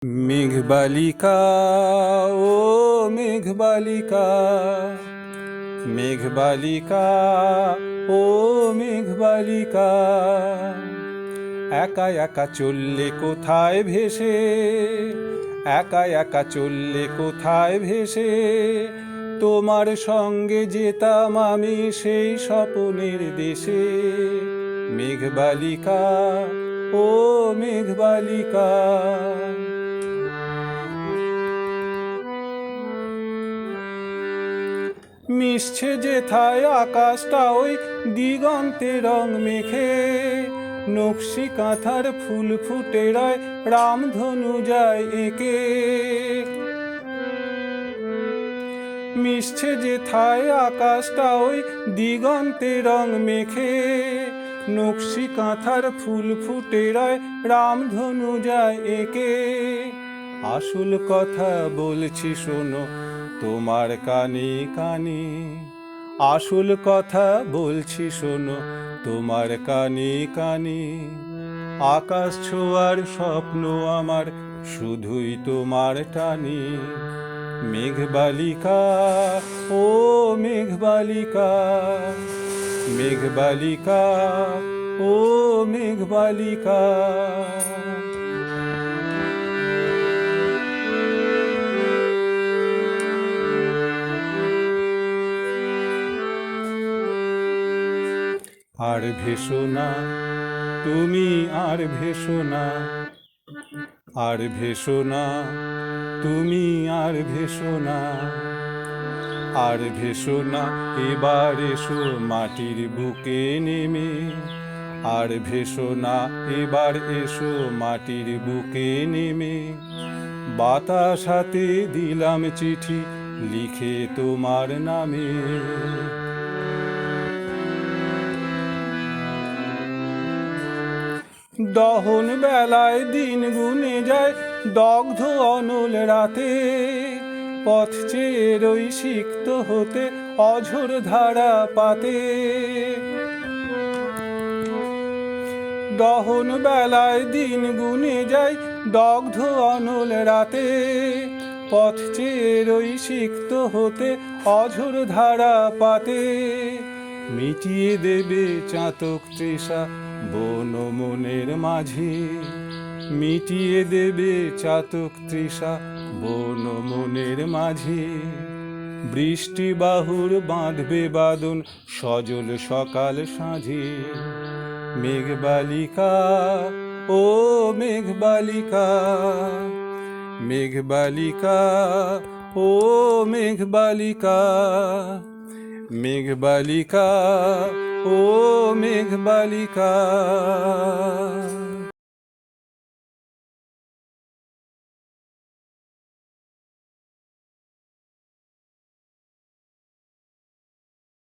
মেঘবালিকা ও মেঘবালিকা, মেঘবালিকা ও মেঘবালিকা, একা একা চললে কোথায় ভেসে, একা একা চললে কোথায় ভেসে, তোমার সঙ্গে যেতাম আমি সেই স্বপ্নের দেশে। মেঘবালিকা ও মেঘবালিকা, মিশছে যেথায় আকাশটা ওই দিগন্তে রং মেখে, নকশি কাঁথার ফুল ফুটে রয় রামধনু যায় এঁকে। মিশছে যেথায় আকাশটা ওই দিগন্তে রং মেখে, নকশি কাঁথার ফুল ফুটে রয় রামধনু যায় এঁকে। আসল কথা বলছি শোনো তোমার কানে কানে, আসল কথা বলছি শোনো তোমার কানে কানে। আকাশ ছোঁয়ার স্বপ্ন আমার শুধুই তোমার টানে। মেঘবালিকা ও মেঘবালিকা, মেঘবালিকা ও মেঘবালিকা। আর ভেসো না তুমি, আর ভেসো না, আর ভেসো না তুমি, আর ভেসো না, আর ভেসো না এবার এসো মাটির বুকে নেমে। আর ভেসো না এবার এসো মাটির বুকে নেমে। বাতাস হাতে দিলাম চিঠি লিখে তোমার নামে। দহন বেলায় দিন গুনে যায় দগ্ধ অনল রাতে, পথ চেয়ে রই সিক্ত হতে অঝোর ধারা পাতে। দহন বেলায় দিন গুনে যায় দগ্ধ অনল রাতে, পথ চেয়ে রই সিক্ত হতে অঝোর ধারা পাতে। মিটিয়ে দেবে চাতক তৃষা বন মনের মাঝে, মিটিয়ে দেবে চাতক তৃষা বন মনের মাঝে। বৃষ্টি বাহুর বাঁধবে বাদন সজল সকাল সাঁঝে। মেঘবালিকা ও মেঘবালিকা, মেঘবালিকা ও মেঘবালিকা, মেঘবালিকা ও মেঘবালিকা।